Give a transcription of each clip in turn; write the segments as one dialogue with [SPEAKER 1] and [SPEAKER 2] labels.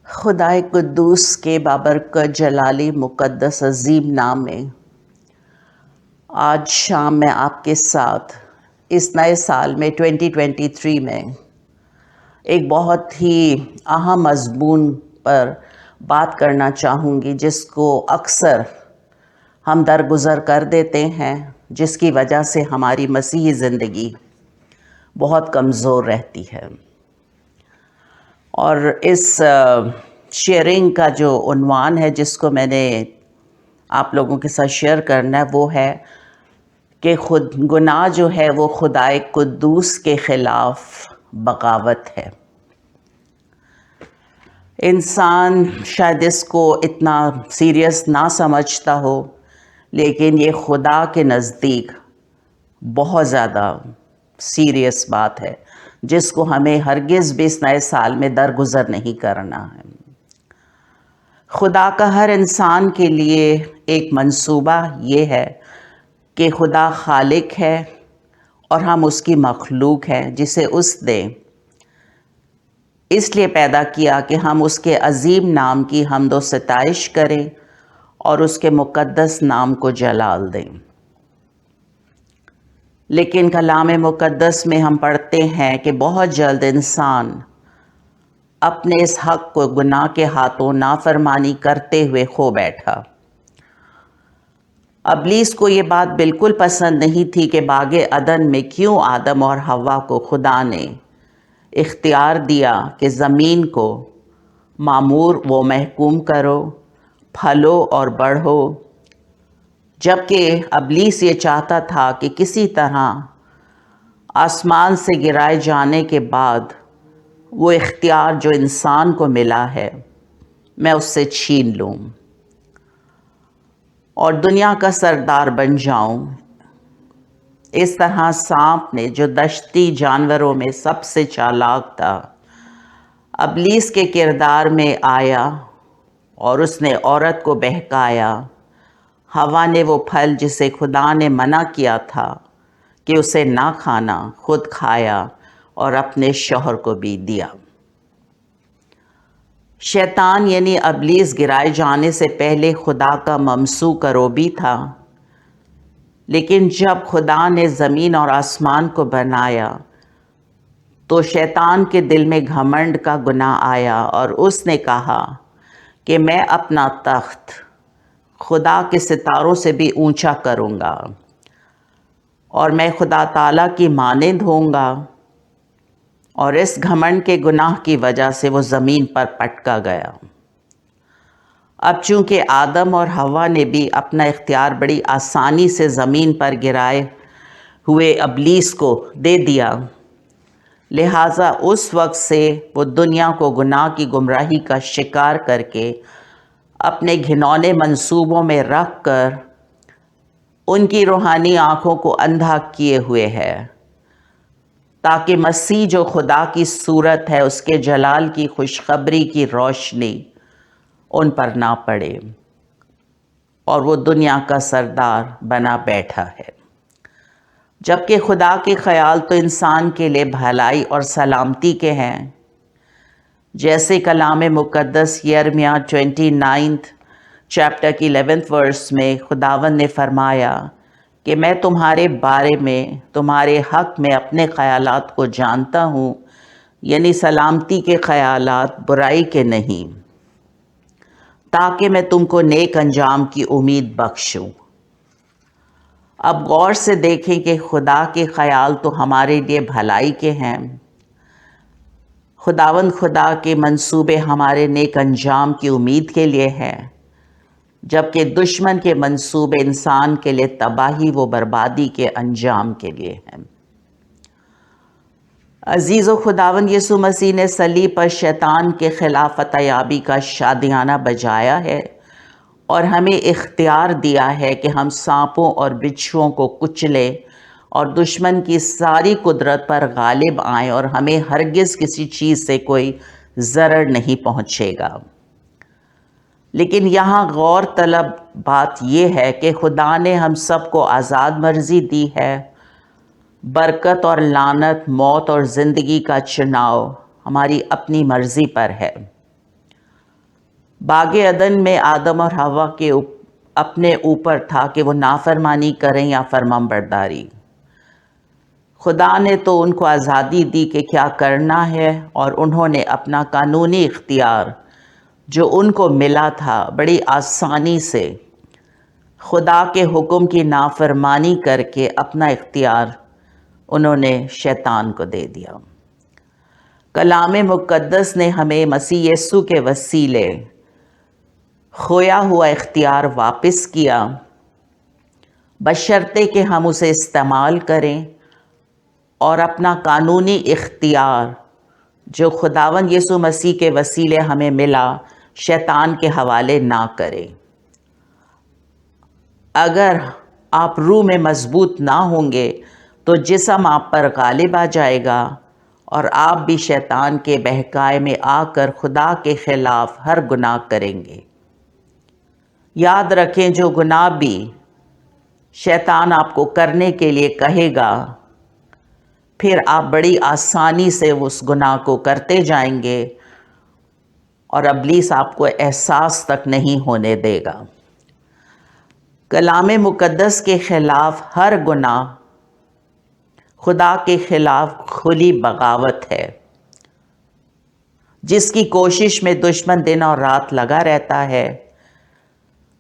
[SPEAKER 1] خدائے قدوس کے بابرکت جلالی مقدس عظیم نام میں آج شام میں آپ کے ساتھ اس نئے سال میں 2023 میں ایک بہت ہی اہم مضمون پر بات کرنا چاہوں گی، جس کو اکثر ہم درگزر کر دیتے ہیں، جس کی وجہ سے ہماری مسیحی زندگی بہت کمزور رہتی ہے۔ اور اس شیئرنگ کا جو عنوان ہے جس کو میں نے آپ لوگوں کے ساتھ شیئر کرنا ہے، وہ ہے کہ گناہ جو ہے وہ خدائے قدوس کے خلاف بغاوت ہے۔ انسان شاید اس کو اتنا سیریس نہ سمجھتا ہو، لیکن یہ خدا کے نزدیک بہت زیادہ سیریس بات ہے، جس کو ہمیں ہرگز بھی اس نئے سال میں درگزر نہیں کرنا ہے۔ خدا کا ہر انسان کے لیے ایک منصوبہ یہ ہے کہ خدا خالق ہے اور ہم اس کی مخلوق ہے، جسے اس نے اس لیے پیدا کیا کہ ہم اس کے عظیم نام کی حمد و ستائش کریں اور اس کے مقدس نام کو جلال دیں۔ لیکن کلام مقدس میں ہم پڑھتے ہیں کہ بہت جلد انسان اپنے اس حق کو گناہ کے ہاتھوں نافرمانی کرتے ہوئے کھو بیٹھا۔ ابلیس کو یہ بات بالکل پسند نہیں تھی کہ باغ عدن میں کیوں آدم اور حوا کو خدا نے اختیار دیا کہ زمین کو معمور و محکوم کرو، پھلو اور بڑھو، جبکہ ابلیس یہ چاہتا تھا کہ کسی طرح آسمان سے گرائے جانے کے بعد وہ اختیار جو انسان کو ملا ہے میں اس سے چھین لوں اور دنیا کا سردار بن جاؤں۔ اس طرح سانپ نے، جو دشتی جانوروں میں سب سے چالاک تھا، ابلیس کے کردار میں آیا اور اس نے عورت کو بہکایا۔ حوا نے وہ پھل جسے خدا نے منع کیا تھا کہ اسے نہ کھانا، خود کھایا اور اپنے شوہر کو بھی دیا۔ شیطان یعنی ابلیس گرائے جانے سے پہلے خدا کا ممسوح کروبی تھا، لیکن جب خدا نے زمین اور آسمان کو بنایا تو شیطان کے دل میں گھمنڈ کا گناہ آیا اور اس نے کہا کہ میں اپنا تخت خدا کے ستاروں سے بھی اونچا کروں گا اور میں خدا تعالیٰ کی مانند ہوں گا، اور اس گھمنڈ کے گناہ کی وجہ سے وہ زمین پر پٹکا گیا۔ اب چونکہ آدم اور حوا نے بھی اپنا اختیار بڑی آسانی سے زمین پر گرائے ہوئے ابلیس کو دے دیا، لہٰذا اس وقت سے وہ دنیا کو گناہ کی گمراہی کا شکار کر کے اپنے گھنونے منصوبوں میں رکھ کر ان کی روحانی آنکھوں کو اندھا کیے ہوئے ہے، تاکہ مسیح جو خدا کی صورت ہے، اس کے جلال کی خوشخبری کی روشنی ان پر نہ پڑے، اور وہ دنیا کا سردار بنا بیٹھا ہے۔ جبکہ خدا کے خیال تو انسان کے لیے بھلائی اور سلامتی کے ہیں، جیسے کلام مقدس یرمیہ 29 چیپٹر کی 11 ورس میں خداوند نے فرمایا کہ میں تمہارے بارے میں، تمہارے حق میں اپنے خیالات کو جانتا ہوں، یعنی سلامتی کے خیالات، برائی کے نہیں، تاکہ میں تم کو نیک انجام کی امید بخشوں۔ اب غور سے دیکھیں کہ خدا کے خیال تو ہمارے لیے بھلائی کے ہیں۔ خداوند خدا کے منصوبے ہمارے نیک انجام کی امید کے لیے ہیں، جبکہ دشمن کے منصوبے انسان کے لیے تباہی و بربادی کے انجام کے لیے ہیں۔ عزیز و خداوند یسوع مسیح نے صلیب پر شیطان کے خلاف فتح یابی کا شادیانہ بجایا ہے اور ہمیں اختیار دیا ہے کہ ہم سانپوں اور بچھوؤں کو کچلیں اور دشمن کی ساری قدرت پر غالب آئیں، اور ہمیں ہرگز کسی چیز سے کوئی ضرر نہیں پہنچے گا۔ لیکن یہاں غور طلب بات یہ ہے کہ خدا نے ہم سب کو آزاد مرضی دی ہے۔ برکت اور لعنت، موت اور زندگی کا چناؤ ہماری اپنی مرضی پر ہے۔ باغ عدن میں آدم اور حوا کے اپنے اوپر تھا کہ وہ نافرمانی کریں یا فرمان برداری۔ خدا نے تو ان کو آزادی دی کہ کیا کرنا ہے، اور انہوں نے اپنا قانونی اختیار جو ان کو ملا تھا بڑی آسانی سے خدا کے حکم کی نافرمانی کر کے اپنا اختیار انہوں نے شیطان کو دے دیا۔ کلام مقدس نے ہمیں مسیح یسوع کے وسیلے کھویا ہوا اختیار واپس کیا، بشرطے کہ ہم اسے استعمال کریں اور اپنا قانونی اختیار جو خداوند یسوع مسیح کے وسیلے ہمیں ملا شیطان کے حوالے نہ کریں۔ اگر آپ روح میں مضبوط نہ ہوں گے تو جسم آپ پر غالب آ جائے گا اور آپ بھی شیطان کے بہکائے میں آ کر خدا کے خلاف ہر گناہ کریں گے۔ یاد رکھیں، جو گناہ بھی شیطان آپ کو کرنے کے لیے کہے گا، پھر آپ بڑی آسانی سے اس گناہ کو کرتے جائیں گے اور ابلیس آپ کو احساس تک نہیں ہونے دے گا۔ کلام مقدس کے خلاف ہر گناہ خدا کے خلاف کھلی بغاوت ہے، جس کی کوشش میں دشمن دن اور رات لگا رہتا ہے۔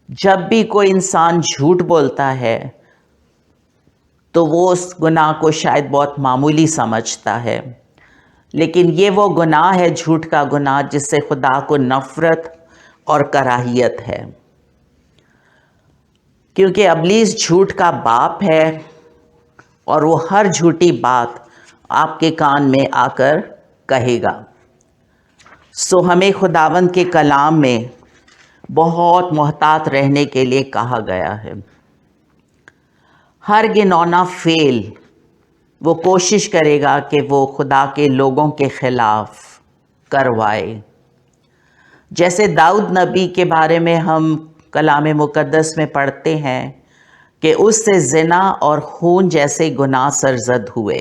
[SPEAKER 1] جب بھی کوئی انسان جھوٹ بولتا ہے تو وہ اس گناہ کو شاید بہت معمولی سمجھتا ہے، لیکن یہ وہ گناہ ہے، جھوٹ کا گناہ، جس سے خدا کو نفرت اور کراہیت ہے، کیونکہ ابلیس جھوٹ کا باپ ہے اور وہ ہر جھوٹی بات آپ کے کان میں آ کر کہے گا۔ سو ہمیں خداوند کے کلام میں بہت محتاط رہنے کے لیے کہا گیا ہے۔ ہر گنونا فعل وہ کوشش کرے گا کہ وہ خدا کے لوگوں کے خلاف کروائے۔ جیسے داؤد نبی کے بارے میں ہم کلام مقدس میں پڑھتے ہیں کہ اس سے زنا اور خون جیسے گناہ سرزد ہوئے۔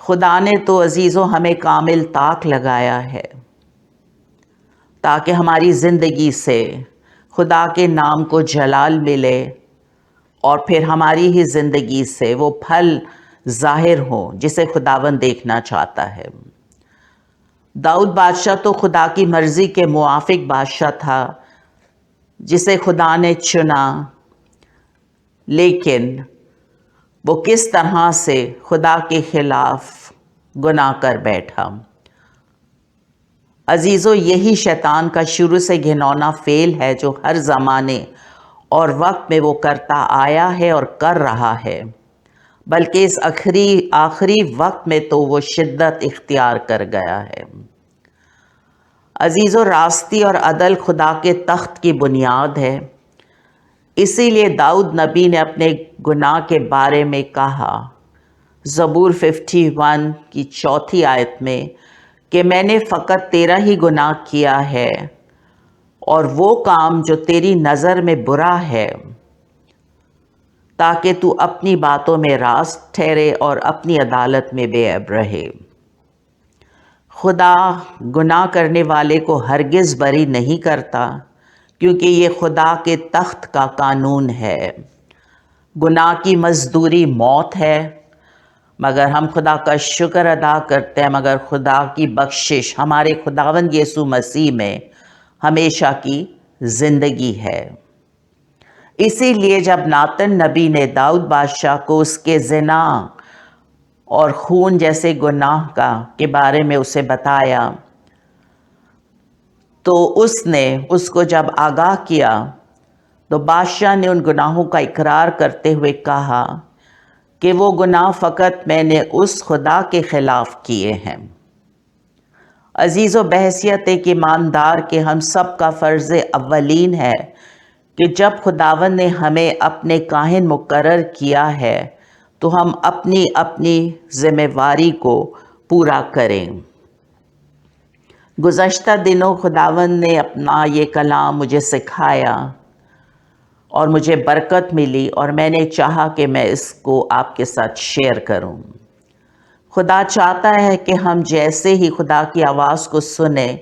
[SPEAKER 1] خدا نے تو عزیزوں ہمیں کامل طاق لگایا ہے تاکہ ہماری زندگی سے خدا کے نام کو جلال ملے اور پھر ہماری ہی زندگی سے وہ پھل ظاہر ہوں جسے خداوند دیکھنا چاہتا ہے۔ داؤد بادشاہ تو خدا کی مرضی کے موافق بادشاہ تھا جسے خدا نے چنا، لیکن وہ کس طرح سے خدا کے خلاف گناہ کر بیٹھا۔ عزیزو، یہی شیطان کا شروع سے گھنونا فعل ہے جو ہر زمانے اور وقت میں وہ کرتا آیا ہے اور کر رہا ہے، بلکہ اس آخری وقت میں تو وہ شدت اختیار کر گیا ہے۔ عزیزو، راستی اور عدل خدا کے تخت کی بنیاد ہے۔ اسی لیے داؤد نبی نے اپنے گناہ کے بارے میں کہا، زبور 51 کی 4 آیت میں، کہ میں نے فقط تیرا ہی گناہ کیا ہے اور وہ کام جو تیری نظر میں برا ہے، تاکہ تو اپنی باتوں میں راست ٹھہرے اور اپنی عدالت میں بے عیب رہے۔ خدا گناہ کرنے والے کو ہرگز بری نہیں کرتا، کیونکہ یہ خدا کے تخت کا قانون ہے۔ گناہ کی مزدوری موت ہے، مگر ہم خدا کا شکر ادا کرتے ہیں، مگر خدا کی بخشش ہمارے خداوند یسوع مسیح میں ہمیشہ کی زندگی ہے۔ اسی لیے جب ناتن نبی نے داؤد بادشاہ کو اس کے زنا اور خون جیسے گناہ کے بارے میں اسے بتایا، تو اس نے اس کو جب آگاہ کیا تو بادشاہ نے ان گناہوں کا اقرار کرتے ہوئے کہا کہ وہ گناہ فقط میں نے اس خدا کے خلاف کیے ہیں۔ عزیزو، بحیثیت ایک ایماندار کے ہم سب کا فرض اولین ہے کہ جب خداوند نے ہمیں اپنے کاہن مقرر کیا ہے تو ہم اپنی اپنی ذمہ واری کو پورا کریں۔ گزشتہ دنوں خداوند نے اپنا یہ کلام مجھے سکھایا اور مجھے برکت ملی، اور میں نے چاہا کہ میں اس کو آپ کے ساتھ شیئر کروں۔ خدا چاہتا ہے کہ ہم جیسے ہی خدا کی آواز کو سنیں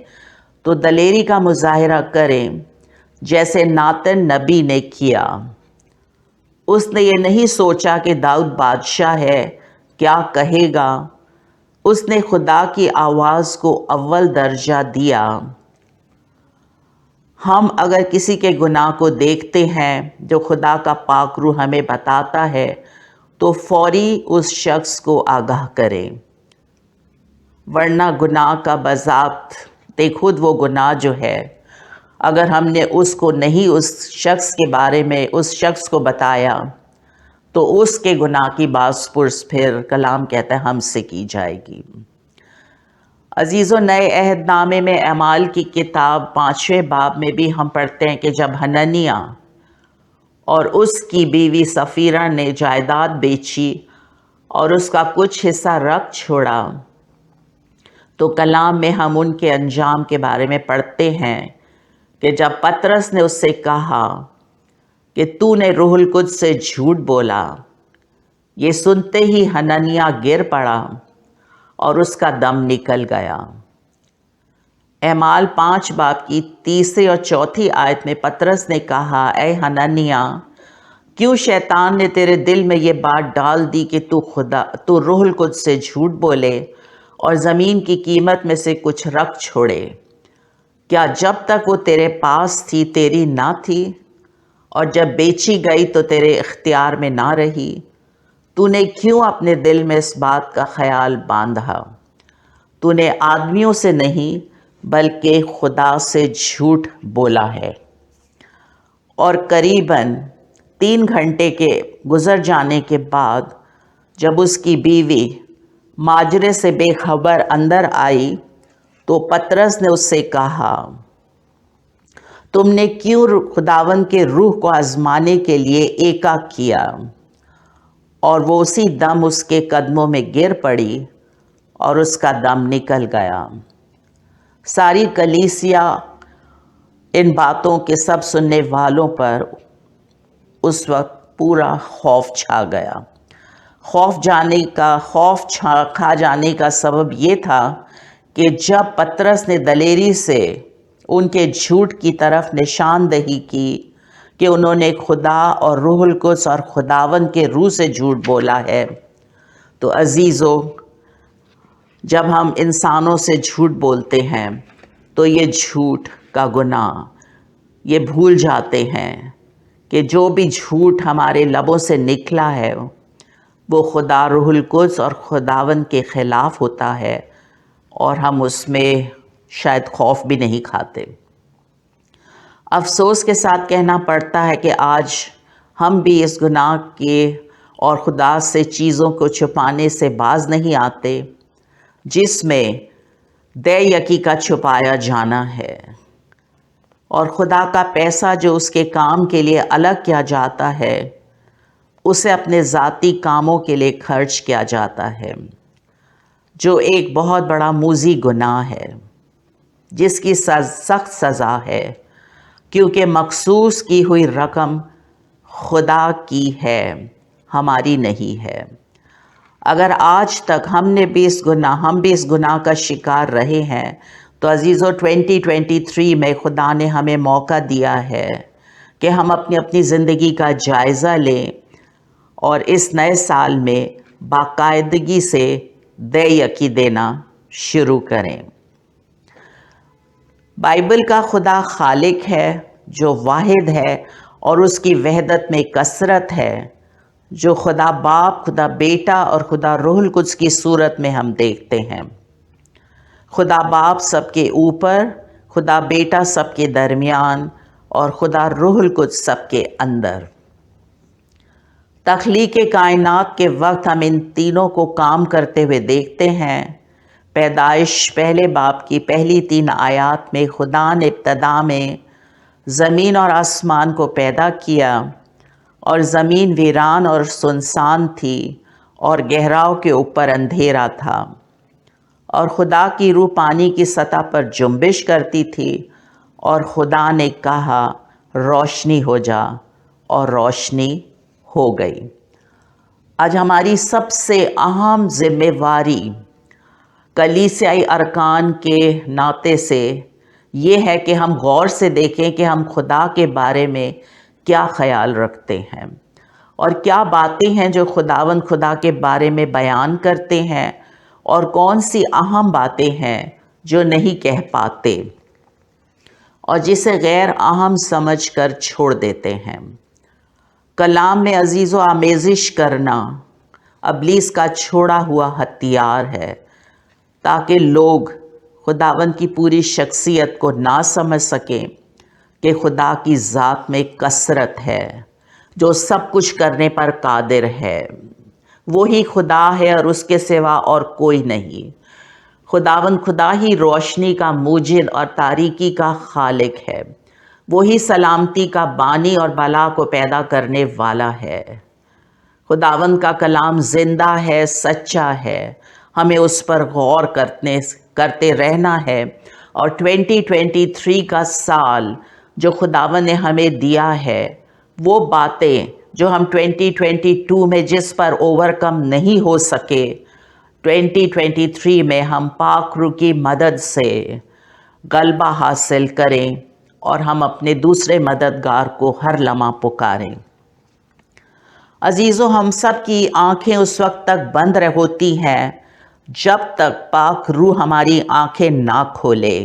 [SPEAKER 1] تو دلیری کا مظاہرہ کریں جیسے ناتن نبی نے کیا۔ اس نے یہ نہیں سوچا کہ داؤد بادشاہ ہے، کیا کہے گا۔ اس نے خدا کی آواز کو اول درجہ دیا۔ ہم اگر کسی کے گناہ کو دیکھتے ہیں جو خدا کا پاک روح ہمیں بتاتا ہے تو فوری اس شخص کو آگاہ کریں، ورنہ گناہ کا بذات خود وہ گناہ جو ہے، اگر ہم نے اس کو نہیں اس شخص کے بارے میں اس شخص کو بتایا تو اس کے گناہ کی باز پرس پھر کلام کہتا ہے ہم سے کی جائے گی۔ عزیزو، نئے عہد نامے میں اعمال کی کتاب 5ویں باب میں بھی ہم پڑھتے ہیں کہ جب حنانیہ اور اس کی بیوی سفیرہ نے جائیداد بیچی اور اس کا کچھ حصہ رکھ چھوڑا، تو کلام میں ہم ان کے انجام کے بارے میں پڑھتے ہیں کہ جب پطرس نے اس سے کہا کہ تو نے روح القدس سے جھوٹ بولا، یہ سنتے ہی حنانیہ گر پڑا اور اس کا دم نکل گیا۔ اعمال 5 باب کی 3 اور 4 آیت میں پطرس نے کہا، اے حنانیہ، کیوں شیطان نے تیرے دل میں یہ بات ڈال دی کہ تو روح القدس سے جھوٹ بولے اور زمین کی قیمت میں سے کچھ رکھ چھوڑے؟ کیا جب تک وہ تیرے پاس تھی تیری نہ تھی، اور جب بیچی گئی تو تیرے اختیار میں نہ رہی؟ تو نے کیوں اپنے دل میں اس بات کا خیال باندھا؟ تو نے آدمیوں سے نہیں بلکہ خدا سے جھوٹ بولا ہے۔ اور قریباً 3 گھنٹے کے گزر جانے کے بعد جب اس کی بیوی ماجرے سے بے خبر اندر آئی تو پطرس نے اس سے کہا، تم نے کیوں خداوند کے روح کو آزمانے کے لیے ایکا کیا؟ اور وہ اسی دم اس کے قدموں میں گر پڑی اور اس کا دم نکل گیا۔ ساری کلیسیا ان باتوں کے سب سننے والوں پر اس وقت پورا خوف چھا گیا۔ خوف کھا جانے کا سبب یہ تھا کہ جب پطرس نے دلیری سے ان کے جھوٹ کی طرف نشاندہی کی کہ انہوں نے خدا اور روح القدس اور خداوند کے روح سے جھوٹ بولا ہے، تو عزیزو، جب ہم انسانوں سے جھوٹ بولتے ہیں تو یہ جھوٹ کا گناہ یہ بھول جاتے ہیں کہ جو بھی جھوٹ ہمارے لبوں سے نکلا ہے وہ خدا روح القدس اور خداوند کے خلاف ہوتا ہے، اور ہم اس میں شاید خوف بھی نہیں کھاتے۔ افسوس کے ساتھ کہنا پڑتا ہے کہ آج ہم بھی اس گناہ کے اور خدا سے چیزوں کو چھپانے سے باز نہیں آتے جس میں دے یکی کا چھپایا جانا ہے، اور خدا کا پیسہ جو اس کے کام کے لیے الگ کیا جاتا ہے اسے اپنے ذاتی کاموں کے لیے خرچ کیا جاتا ہے، جو ایک بہت بڑا موذی گناہ ہے جس کی سخت سزا ہے، کیونکہ مخصوص کی ہوئی رقم خدا کی ہے، ہماری نہیں ہے۔ اگر آج تک ہم بھی اس گناہ کا شکار رہے ہیں تو عزیزو 2023 میں خدا نے ہمیں موقع دیا ہے کہ ہم اپنی زندگی کا جائزہ لیں اور اس نئے سال میں باقاعدگی سے دے یکی دینا شروع کریں۔ بائبل کا خدا خالق ہے جو واحد ہے اور اس کی وحدت میں کثرت ہے، جو خدا باپ، خدا بیٹا اور خدا روح القدس کی صورت میں ہم دیکھتے ہیں۔ خدا باپ سب کے اوپر، خدا بیٹا سب کے درمیان اور خدا روح القدس سب کے اندر۔ تخلیق کائنات کے وقت ہم ان تینوں کو کام کرتے ہوئے دیکھتے ہیں۔ پیدائش 1 باب کی پہلی 3 آیات میں خدا نے ابتدا میں زمین اور آسمان کو پیدا کیا، اور زمین ویران اور سنسان تھی اور گہراؤں کے اوپر اندھیرا تھا، اور خدا کی روح پانی کی سطح پر جنبش کرتی تھی، اور خدا نے کہا روشنی ہو جا، اور روشنی ہو گئی۔ آج ہماری سب سے اہم ذمہ واری کلیسیائی ارکان کے ناطے سے یہ ہے کہ ہم غور سے دیکھیں کہ ہم خدا کے بارے میں کیا خیال رکھتے ہیں، اور کیا باتیں ہیں جو خدا کے بارے میں بیان کرتے ہیں، اور کون سی اہم باتیں ہیں جو نہیں کہہ پاتے اور جسے غیر اہم سمجھ کر چھوڑ دیتے ہیں۔ کلام میں عزیز و آمیزش کرنا ابلیس کا چھوڑا ہوا ہتھیار ہے، تاکہ لوگ خداوند کی پوری شخصیت کو نہ سمجھ سکیں کہ خدا کی ذات میں کثرت ہے، جو سب کچھ کرنے پر قادر ہے۔ وہی خدا ہے اور اس کے سوا اور کوئی نہیں۔ خداوند خدا ہی روشنی کا موجد اور تاریکی کا خالق ہے۔ وہی سلامتی کا بانی اور بلا کو پیدا کرنے والا ہے۔ خداوند کا کلام زندہ ہے، سچا ہے، ہمیں اس پر غور کرتے رہنا ہے، اور 2023 کا سال جو خداوند نے ہمیں دیا ہے، وہ باتیں جو ہم 2022 میں جس پر اوورکم نہیں ہو سکے، 2023 میں ہم پاک روح کی مدد سے غلبہ حاصل کریں، اور ہم اپنے دوسرے مددگار کو ہر لمحہ پکاریں۔ عزیزو، ہم سب کی آنکھیں اس وقت تک بند ہوتی ہیں جب تک پاک روح ہماری آنکھیں نہ کھولے۔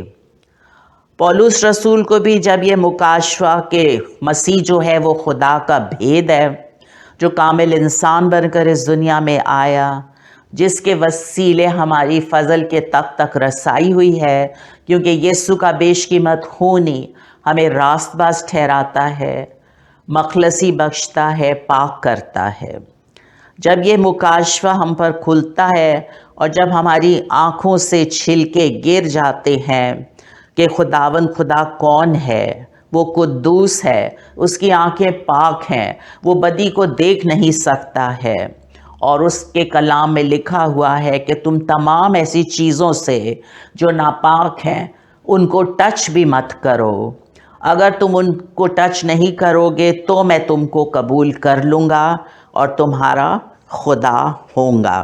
[SPEAKER 1] پولس رسول کو بھی جب یہ مکاشفہ کہ مسیح جو ہے وہ خدا کا بھید ہے، جو کامل انسان بن کر اس دنیا میں آیا، جس کے وسیلے ہماری فضل کے تک رسائی ہوئی ہے، کیونکہ یسوع کا بیش قیمت خون ہی ہمیں راست باز ٹھہراتا ہے، مخلصی بخشتا ہے، پاک کرتا ہے۔ جب یہ مکاشفہ ہم پر کھلتا ہے اور جب ہماری آنکھوں سے چھلکے گر جاتے ہیں کہ خداوند خدا کون ہے، وہ قدوس ہے، اس کی آنکھیں پاک ہیں، وہ بدی کو دیکھ نہیں سکتا ہے، اور اس کے کلام میں لکھا ہوا ہے کہ تم تمام ایسی چیزوں سے جو ناپاک ہیں ان کو ٹچ بھی مت کرو۔ اگر تم ان کو ٹچ نہیں کرو گے تو میں تم کو قبول کر لوں گا اور تمہارا خدا ہوں گا۔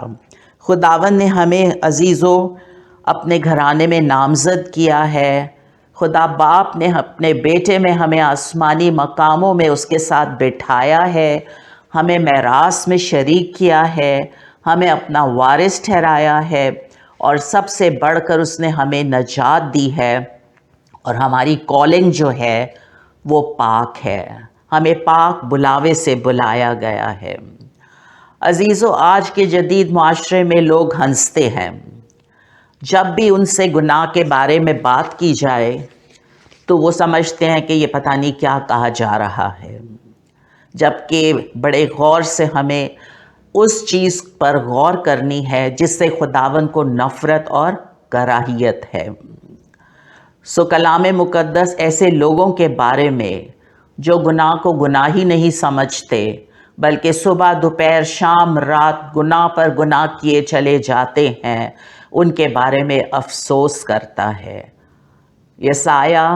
[SPEAKER 1] خداوند نے ہمیں عزیزو اپنے گھرانے میں نامزد کیا ہے۔ خدا باپ نے اپنے بیٹے میں ہمیں آسمانی مقاموں میں اس کے ساتھ بٹھایا ہے، ہمیں میراث میں شریک کیا ہے، ہمیں اپنا وارث ٹھہرایا ہے، اور سب سے بڑھ کر اس نے ہمیں نجات دی ہے، اور ہماری کالنگ جو ہے وہ پاک ہے، ہمیں پاک بلاوے سے بلایا گیا ہے۔ عزیزو، آج کے جدید معاشرے میں لوگ ہنستے ہیں۔ جب بھی ان سے گناہ کے بارے میں بات کی جائے تو وہ سمجھتے ہیں کہ یہ پتہ نہیں کیا کہا جا رہا ہے، جبکہ بڑے غور سے ہمیں اس چیز پر غور کرنی ہے جس سے خداوند کو نفرت اور کراہیت ہے۔ سو کلام مقدس ایسے لوگوں کے بارے میں جو گناہ کو گناہ ہی نہیں سمجھتے، بلکہ صبح دوپہر شام رات گناہ پر گناہ کیے چلے جاتے ہیں، ان کے بارے میں افسوس کرتا ہے۔ یسایہ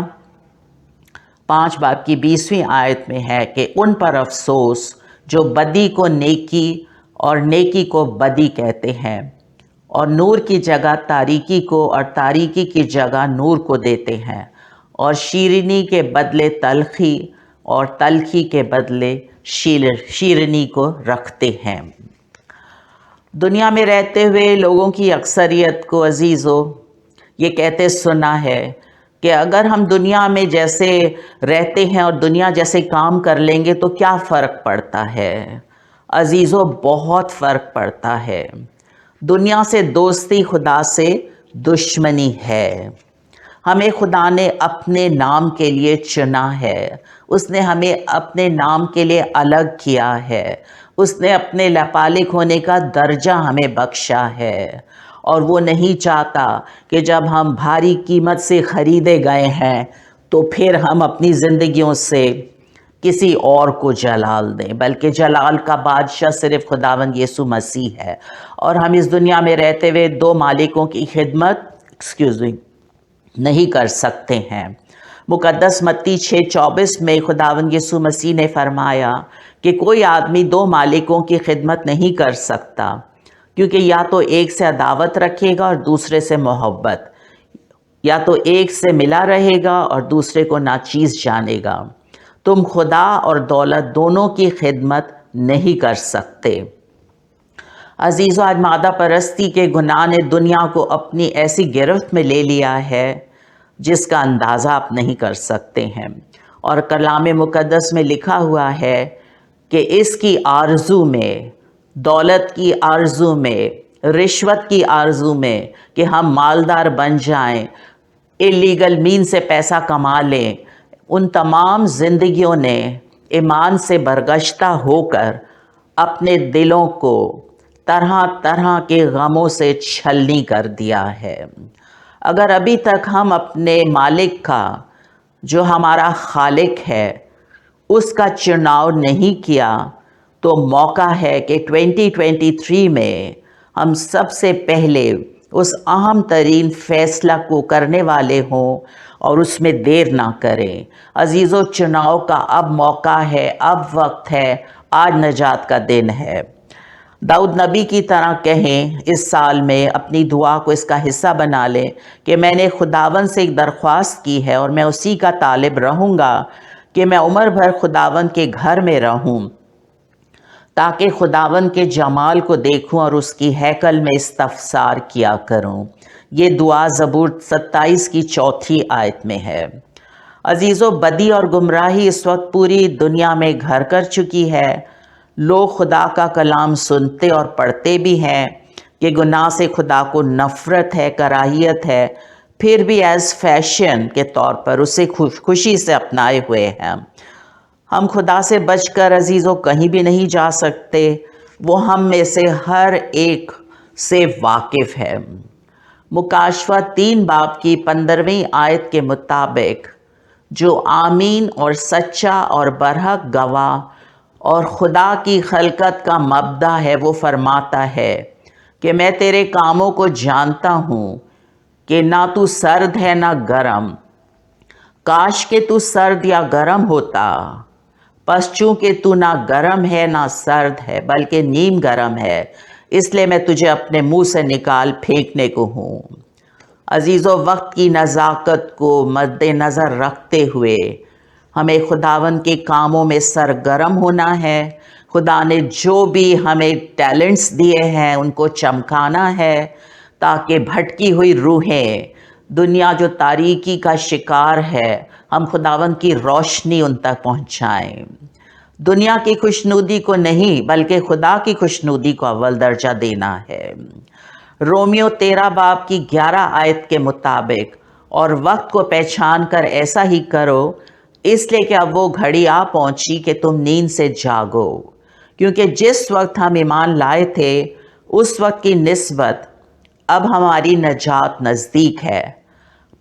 [SPEAKER 1] 5:20 آیت میں ہے کہ ان پر افسوس جو بدی کو نیکی اور نیکی کو بدی کہتے ہیں، اور نور کی جگہ تاریکی کو اور تاریکی کی جگہ نور کو دیتے ہیں، اور شیرینی کے بدلے تلخی اور تلخی کے بدلے شیرینی کو رکھتے ہیں۔ دنیا میں رہتے ہوئے لوگوں کی اکثریت کو عزیزو یہ کہتے سنا ہے کہ اگر ہم دنیا میں جیسے رہتے ہیں اور دنیا جیسے کام کر لیں گے تو کیا فرق پڑتا ہے؟ عزیزو، بہت فرق پڑتا ہے۔ دنیا سے دوستی، خدا سے دشمنی ہے۔ ہمیں خدا نے اپنے نام کے لیے چنا ہے، اس نے ہمیں اپنے نام کے لیے الگ کیا ہے، اس نے اپنے لپالک ہونے کا درجہ ہمیں بخشا ہے، اور وہ نہیں چاہتا کہ جب ہم بھاری قیمت سے خریدے گئے ہیں تو پھر ہم اپنی زندگیوں سے کسی اور کو جلال دیں، بلکہ جلال کا بادشاہ صرف خداوند یسوع مسیح ہے، اور ہم اس دنیا میں رہتے ہوئے دو مالکوں کی خدمت نہیں کر سکتے ہیں۔ مقدس متی 6:24 میں خداوند یسوع مسیح نے فرمایا کہ کوئی آدمی دو مالکوں کی خدمت نہیں کر سکتا، کیونکہ یا تو ایک سے عداوت رکھے گا اور دوسرے سے محبت، یا تو ایک سے ملا رہے گا اور دوسرے کو ناچیز جانے گا۔ تم خدا اور دولت دونوں کی خدمت نہیں کر سکتے۔ عزیزو، آج مادہ پرستی کے گناہ نے دنیا کو اپنی ایسی گرفت میں لے لیا ہے جس کا اندازہ آپ نہیں کر سکتے ہیں، اور کلام مقدس میں لکھا ہوا ہے کہ اس کی آرزو میں، دولت کی آرزو میں، رشوت کی آرزو میں کہ ہم مالدار بن جائیں، اللیگل مین سے پیسہ کما لیں، ان تمام زندگیوں نے ایمان سے برگشتہ ہو کر اپنے دلوں کو طرح طرح کے غموں سے چھلنی کر دیا ہے۔ اگر ابھی تک ہم اپنے مالک کا، جو ہمارا خالق ہے، اس کا چناؤ نہیں کیا، تو موقع ہے کہ 2023 میں ہم سب سے پہلے اس اہم ترین فیصلہ کو کرنے والے ہوں اور اس میں دیر نہ کریں۔ عزیزو، چناؤ کا اب موقع ہے، اب وقت ہے، آج نجات کا دن ہے۔ داؤد نبی کی طرح کہیں اس سال میں اپنی دعا کو اس کا حصہ بنا لیں کہ میں نے خداوند سے ایک درخواست کی ہے اور میں اسی کا طالب رہوں گا کہ میں عمر بھر خداوند کے گھر میں رہوں، تاکہ خداوند کے جمال کو دیکھوں اور اس کی ہیکل میں استفسار کیا کروں۔ یہ دعا زبور 27 کی 4 آیت میں ہے۔ عزیزو، بدی اور گمراہی اس وقت پوری دنیا میں گھر کر چکی ہے۔ لوگ خدا کا کلام سنتے اور پڑھتے بھی ہیں کہ گناہ سے خدا کو نفرت ہے، کراہیت ہے، پھر بھی ایز فیشن کے طور پر اسے خوشی سے اپنائے ہوئے ہیں۔ ہم خدا سے بچ کر عزیزو کہیں بھی نہیں جا سکتے، وہ ہم میں سے ہر ایک سے واقف ہے۔ مکاشفہ 3 باب کی 15ویں آیت کے مطابق، جو آمین اور سچا اور برحق گواہ اور خدا کی خلقت کا مبدع ہے، وہ فرماتا ہے کہ میں تیرے کاموں کو جانتا ہوں کہ نہ تو سرد ہے نہ گرم۔ کاش کہ تو سرد یا گرم ہوتا، پس چونکہ تو نہ گرم ہے نہ سرد ہے بلکہ نیم گرم ہے، اس لیے میں تجھے اپنے منہ سے نکال پھینکنے کو ہوں۔ عزیزو، وقت کی نزاکت کو مد نظر رکھتے ہوئے ہمیں خداوند کے کاموں میں سرگرم ہونا ہے۔ خدا نے جو بھی ہمیں ٹیلنٹس دیے ہیں ان کو چمکانا ہے، تاکہ بھٹکی ہوئی روحیں، دنیا جو تاریکی کا شکار ہے، ہم خداوند کی روشنی ان تک پہنچائیں۔ دنیا کی خوشنودی کو نہیں بلکہ خدا کی خوشنودی کو اول درجہ دینا ہے۔ رومیو 13 باب کی 11 آیت کے مطابق، اور وقت کو پہچان کر ایسا ہی کرو، اس لیے کہ اب وہ گھڑی آ پہنچی کہ تم نیند سے جاگو، کیونکہ جس وقت ہم ایمان لائے تھے اس وقت کی نسبت اب ہماری نجات نزدیک ہے۔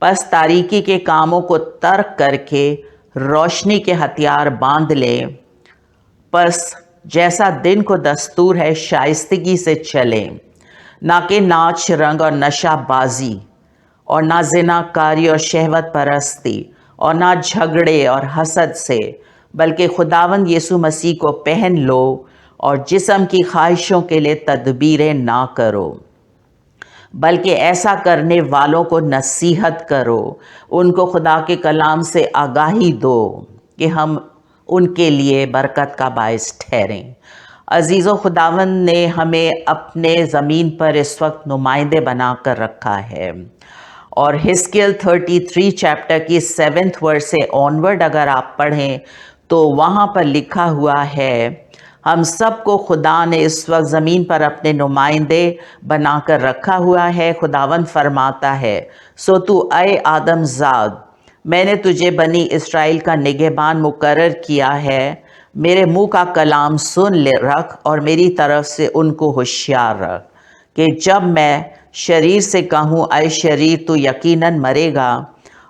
[SPEAKER 1] پس تاریکی کے کاموں کو ترک کر کے روشنی کے ہتھیار باندھ لیں۔ پس جیسا دن کو دستور ہے شائستگی سے چلیں، نہ کہ ناچ رنگ اور نشہ بازی، اور نہ زناکاری اور شہوت پرستی، اور نہ جھگڑے اور حسد سے، بلکہ خداوند یسوع مسیح کو پہن لو اور جسم کی خواہشوں کے لیے تدبیریں نہ کرو، بلکہ ایسا کرنے والوں کو نصیحت کرو، ان کو خدا کے کلام سے آگاہی دو کہ ہم ان کے لیے برکت کا باعث ٹھہریں۔ عزیزو، خداوند نے ہمیں اپنے زمین پر اس وقت نمائندے بنا کر رکھا ہے، اور حزقیل 33 چیپٹر کی 7 ورس سے آنورڈ اگر آپ پڑھیں تو وہاں پر لکھا ہوا ہے، ہم سب کو خدا نے اس وقت زمین پر اپنے نمائندے بنا کر رکھا ہوا ہے۔ خداوند فرماتا ہے، سو تو اے آدم زاد، میں نے تجھے بنی اسرائیل کا نگہبان مقرر کیا ہے، میرے منہ کا کلام سن رکھ اور میری طرف سے ان کو ہوشیار رکھ، کہ جب میں شریر سے کہوں اے شریر تو یقیناً مرے گا،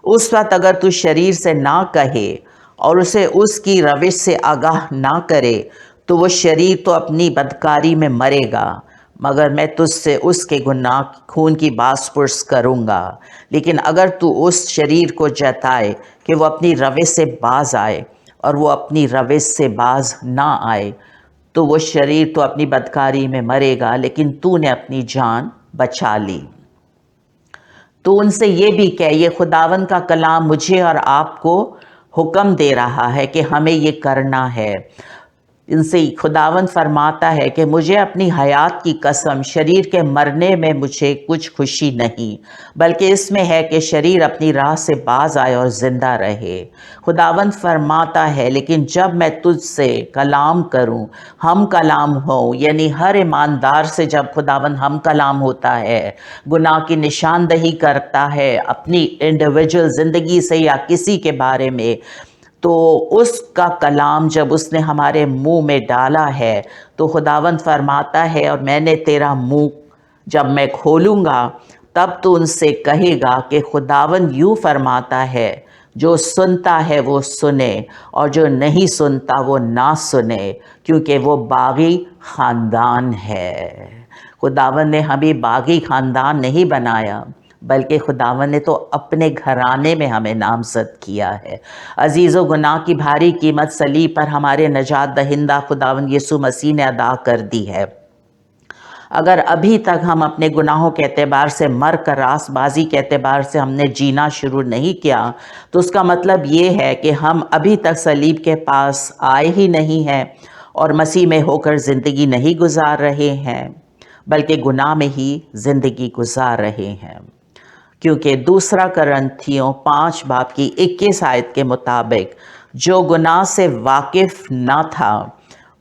[SPEAKER 1] اس وقت اگر تو شریر سے نہ کہے اور اسے اس کی روش سے آگاہ نہ کرے تو وہ شریر تو اپنی بدکاری میں مرے گا، مگر میں تجھ سے اس کے گناہ خون کی باز پرس کروں گا۔ لیکن اگر تو اس شریر کو جتائے کہ وہ اپنی روش سے باز آئے اور وہ اپنی روش سے باز نہ آئے تو وہ شریر تو اپنی بدکاری میں مرے گا، لیکن تو نے اپنی جان بچا لی۔ تو ان سے یہ بھی کہ یہ خداوند کا کلام مجھے اور آپ کو حکم دے رہا ہے کہ ہمیں یہ کرنا ہے۔ ان سے خداوند فرماتا ہے کہ مجھے اپنی حیات کی قسم، شریر کے مرنے میں مجھے کچھ خوشی نہیں، بلکہ اس میں ہے کہ شریر اپنی راہ سے باز آئے اور زندہ رہے۔ خداوند فرماتا ہے لیکن جب میں تجھ سے کلام کروں، ہم کلام ہوں، یعنی ہر ایماندار سے جب خداوند ہم کلام ہوتا ہے، گناہ کی نشاندہی کرتا ہے اپنی انڈیویجول زندگی سے یا کسی کے بارے میں، تو اس کا کلام جب اس نے ہمارے منہ میں ڈالا ہے تو خداوند فرماتا ہے اور میں نے تیرا منہ جب میں کھولوں گا تب تو ان سے کہے گا کہ خداوند یوں فرماتا ہے، جو سنتا ہے وہ سنے اور جو نہیں سنتا وہ نہ سنے، کیونکہ وہ باغی خاندان ہے۔ خداوند نے ہمیں باغی خاندان نہیں بنایا، بلکہ خداوند نے تو اپنے گھرانے میں ہمیں نامزد کیا ہے۔ عزیزو، گناہ کی بھاری قیمت صلیب پر ہمارے نجات دہندہ خداوند یسوع مسیح نے ادا کر دی ہے۔ اگر ابھی تک ہم اپنے گناہوں کے اعتبار سے مر کر راست بازی کے اعتبار سے ہم نے جینا شروع نہیں کیا، تو اس کا مطلب یہ ہے کہ ہم ابھی تک صلیب کے پاس آئے ہی نہیں ہیں اور مسیح میں ہو کر زندگی نہیں گزار رہے ہیں، بلکہ گناہ میں ہی زندگی گزار رہے ہیں۔ کیونکہ دوسرا کرنتھیوں 5 باب کی 21 آیت کے مطابق جو گناہ سے واقف نہ تھا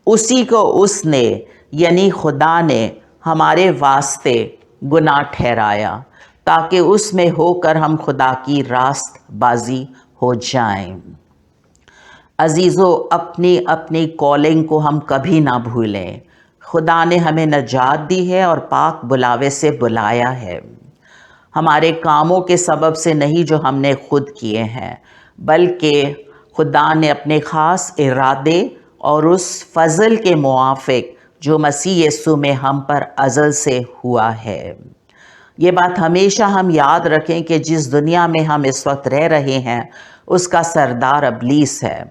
[SPEAKER 1] اسی کو اس نے یعنی خدا نے ہمارے واسطے گناہ ٹھہرایا تاکہ اس میں ہو کر ہم خدا کی راست بازی ہو جائیں۔ عزیزو، اپنی اپنی کالنگ کو ہم کبھی نہ بھولیں۔ خدا نے ہمیں نجات دی ہے اور پاک بلاوے سے بلایا ہے، ہمارے کاموں کے سبب سے نہیں جو ہم نے خود کیے ہیں، بلکہ خدا نے اپنے خاص ارادے اور اس فضل کے موافق جو مسیح یسوع میں ہم پر ازل سے ہوا ہے۔ یہ بات ہمیشہ ہم یاد رکھیں کہ جس دنیا میں ہم اس وقت رہ رہے ہیں اس کا سردار ابلیس ہے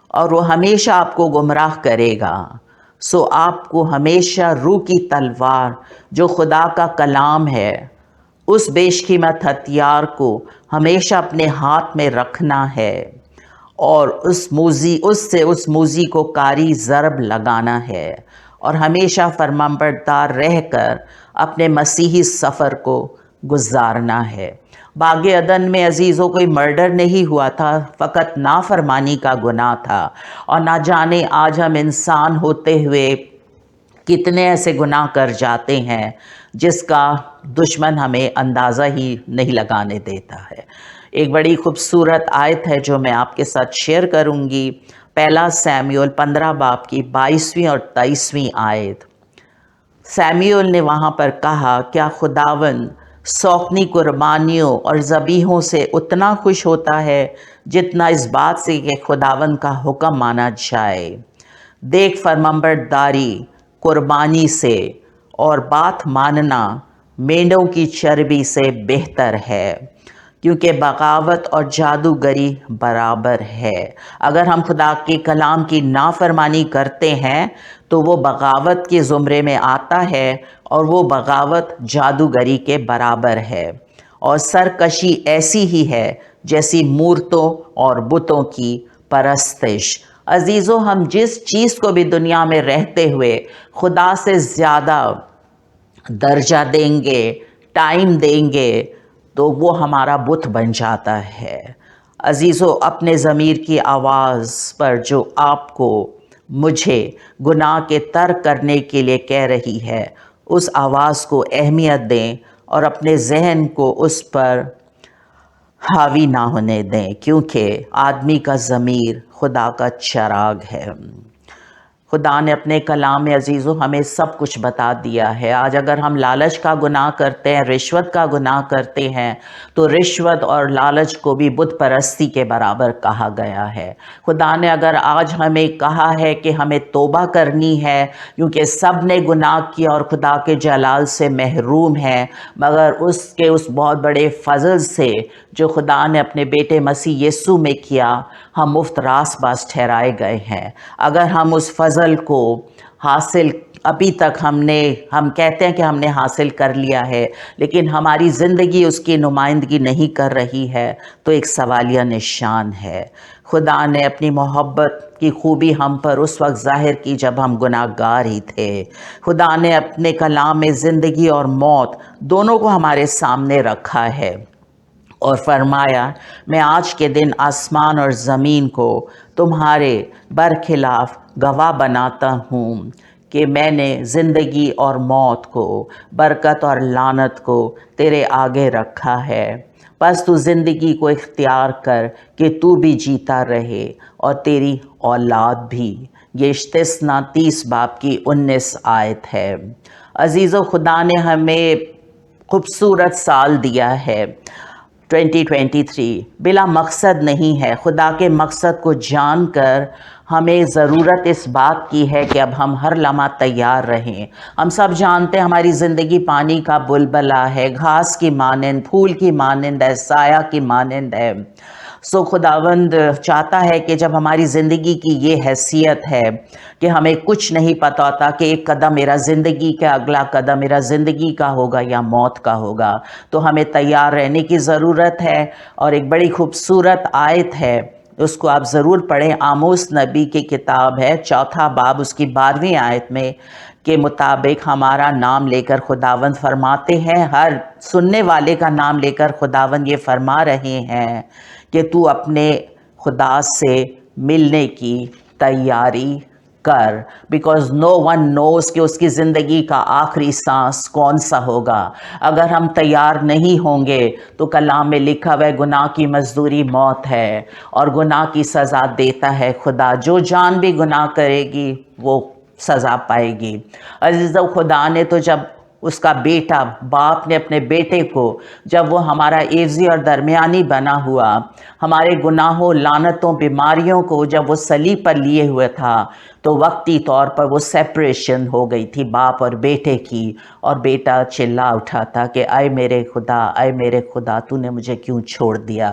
[SPEAKER 1] اور وہ ہمیشہ آپ کو گمراہ کرے گا۔ سو آپ کو ہمیشہ روح کی تلوار جو خدا کا کلام ہے، اس بیش قیمت ہتھیار کو ہمیشہ اپنے ہاتھ میں رکھنا ہے اور اس موذی کو کاری ضرب لگانا ہے اور ہمیشہ فرمانبردار رہ کر اپنے مسیحی سفر کو گزارنا ہے۔ باغ عدن میں عزیزوں کوئی مرڈر نہیں ہوا تھا، فقط نافرمانی کا گناہ تھا، اور نہ جانے آج ہم انسان ہوتے ہوئے کتنے ایسے گناہ کر جاتے ہیں جس کا دشمن ہمیں اندازہ ہی نہیں لگانے دیتا ہے۔ ایک بڑی خوبصورت آیت ہے جو میں آپ کے ساتھ شیئر کروں گی، پہلا سیموئیل 15 باب کی 22ویں اور 23ویں آیت۔ سیموئیل نے وہاں پر کہا، کیا خداوند سوکنی قربانیوں اور ذبیحوں سے اتنا خوش ہوتا ہے جتنا اس بات سے کہ خداوند کا حکم مانا جائے؟ دیکھ، فرمانبرداری قربانی سے اور بات ماننا مینڈوں کی چربی سے بہتر ہے، کیونکہ بغاوت اور جادوگری برابر ہے۔ اگر ہم خدا کے کلام کی نافرمانی کرتے ہیں تو وہ بغاوت کے زمرے میں آتا ہے اور وہ بغاوت جادوگری کے برابر ہے، اور سرکشی ایسی ہی ہے جیسی مورتوں اور بتوں کی پرستش۔ عزیزو، ہم جس چیز کو بھی دنیا میں رہتے ہوئے خدا سے زیادہ درجہ دیں گے، ٹائم دیں گے، تو وہ ہمارا بت بن جاتا ہے۔ عزیزو، اپنے ضمیر کی آواز پر جو آپ کو مجھے گناہ کے ترک کرنے کے لیے کہہ رہی ہے، اس آواز کو اہمیت دیں اور اپنے ذہن کو اس پر حاوی نہ ہونے دیں، کیونکہ آدمی کا ضمیر خدا کا چراغ ہے۔ خدا نے اپنے کلام میں عزیزو ہمیں سب کچھ بتا دیا ہے۔ آج اگر ہم لالچ کا گناہ کرتے ہیں، رشوت کا گناہ کرتے ہیں، تو رشوت اور لالچ کو بھی بت پرستی کے برابر کہا گیا ہے۔ خدا نے اگر آج ہمیں کہا ہے کہ ہمیں توبہ کرنی ہے کیونکہ سب نے گناہ کیا اور خدا کے جلال سے محروم ہیں، مگر اس کے اس بہت بڑے فضل سے جو خدا نے اپنے بیٹے مسیح یسوع میں کیا، ہم مفت راست باز ٹھہرائے گئے ہیں۔ اگر ہم اس فضل کو حاصل ابھی تک ہم کہتے ہیں کہ ہم نے حاصل کر لیا ہے، لیکن ہماری زندگی اس کی نمائندگی نہیں کر رہی ہے، تو ایک سوالیہ نشان ہے۔ خدا نے اپنی محبت کی خوبی ہم پر اس وقت ظاہر کی جب ہم گناہ گار ہی تھے۔ خدا نے اپنے کلام میں زندگی اور موت دونوں کو ہمارے سامنے رکھا ہے اور فرمایا، میں آج کے دن آسمان اور زمین کو تمہارے برخلاف گواہ بناتا ہوں کہ میں نے زندگی اور موت کو، برکت اور لعنت کو تیرے آگے رکھا ہے۔ بس تو زندگی کو اختیار کر کہ تو بھی جیتا رہے اور تیری اولاد بھی۔ یہ استثنا 30 باب کی 19 آیت ہے۔ عزیزو، خدا نے ہمیں خوبصورت سال دیا ہے 2023، بلا مقصد نہیں ہے۔ خدا کے مقصد کو جان کر ہمیں ضرورت اس بات کی ہے کہ اب ہم ہر لمحہ تیار رہیں۔ ہم سب جانتے ہیں ہماری زندگی پانی کا بلبلہ ہے، گھاس کی مانند، پھول کی مانند ہے، سایہ کی مانند ہے۔ سو خداوند چاہتا ہے کہ جب ہماری زندگی کی یہ حیثیت ہے کہ ہمیں کچھ نہیں پتہ ہوتا کہ ایک قدم میرا زندگی کا، اگلا قدم میرا زندگی کا ہوگا یا موت کا ہوگا، تو ہمیں تیار رہنے کی ضرورت ہے۔ اور ایک بڑی خوبصورت آیت ہے، اس کو آپ ضرور پڑھیں، آموس نبی کی کتاب ہے، 4 باب، اس کی 12ویں آیت میں کے مطابق ہمارا نام لے کر خداوند فرماتے ہیں، ہر سننے والے کا نام لے کر خداوند یہ فرما رہے ہیں کہ تو اپنے خدا سے ملنے کی تیاری کر، بیکاز نو ون نوز کہ اس کی زندگی کا آخری سانس کون سا ہوگا۔ اگر ہم تیار نہیں ہوں گے تو کلام میں لکھا ہوا ہے گناہ کی مزدوری موت ہے اور گناہ کی سزا دیتا ہے خدا۔ جو جان بھی گناہ کرے گی وہ سزا پائے گی۔ عزیزو، خدا نے تو جب اس کا بیٹا، باپ نے اپنے بیٹے کو، جب وہ ہمارا عیوزی اور درمیانی بنا ہوا، ہمارے گناہوں، لعنتوں، بیماریوں کو جب وہ صلیب پر لیے ہوئے تھا، تو وقتی طور پر وہ سیپریشن ہو گئی تھی باپ اور بیٹے کی، اور بیٹا چلا اٹھا تھا کہ اے میرے خدا، اے میرے خدا، تو نے مجھے کیوں چھوڑ دیا۔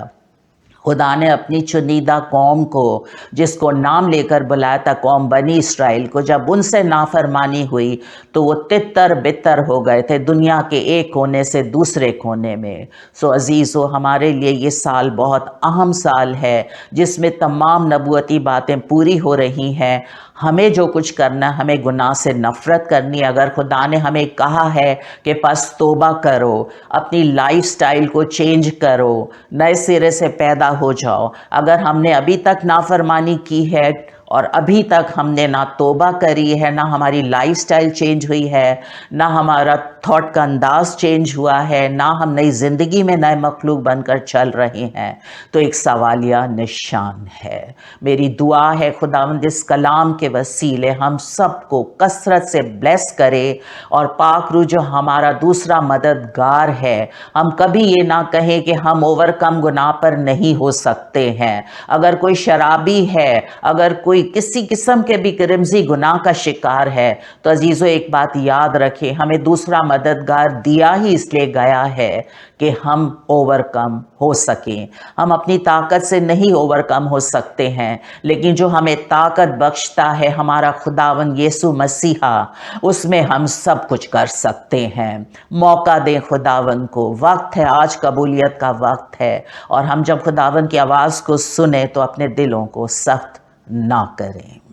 [SPEAKER 1] خدا نے اپنی چنیدہ قوم کو، جس کو نام لے کر بلایا تھا، قوم بنی اسرائیل کو، جب ان سے نافرمانی ہوئی تو وہ تتر بتر ہو گئے تھے دنیا کے ایک کونے سے دوسرے کونے میں۔ سو عزیزو، ہمارے لیے یہ سال بہت اہم سال ہے جس میں تمام نبوتی باتیں پوری ہو رہی ہیں۔ ہمیں جو کچھ کرنا ہے، ہمیں گناہ سے نفرت کرنی ہے۔ اگر خدا نے ہمیں کہا ہے کہ پس توبہ کرو، اپنی لائف سٹائل کو چینج کرو، نئے سرے سے پیدا ہو جاؤ، اگر ہم نے ابھی تک نافرمانی کی ہے اور ابھی تک ہم نے نہ توبہ کری ہے، نہ ہماری لائف سٹائل چینج ہوئی ہے، نہ ہمارا تھاٹ کا انداز چینج ہوا ہے، نہ ہم نئی زندگی میں نئے مخلوق بن کر چل رہے ہیں، تو ایک سوالیہ نشان ہے۔ میری دعا ہے خداوند اس کلام کے وسیلے ہم سب کو کثرت سے بلیس کرے، اور پاک روح جو ہمارا دوسرا مددگار ہے، ہم کبھی یہ نہ کہیں کہ ہم اوورکم گناہ پر نہیں ہو سکتے ہیں۔ اگر کوئی شرابی ہے، اگر کوئی کسی قسم کے بھی رمزی گناہ کا شکار ہے، تو عزیزو ایک بات یاد رکھیں، ہمیں دوسرا مددگار دیا ہی اس لیے گیا ہے کہ ہم اوورکم ہو سکیں۔ ہم اپنی طاقت سے نہیں اوورکم ہو سکتے ہیں، لیکن جو ہمیں طاقت بخشتا ہے ہمارا خداوند یسوع مسیحا، اس میں ہم سب کچھ کر سکتے ہیں۔ موقع دیں خداوند کو، وقت ہے، آج قبولیت کا وقت ہے، اور ہم جب خداوند کی آواز کو سنیں تو اپنے دلوں کو سخت نہ کریں۔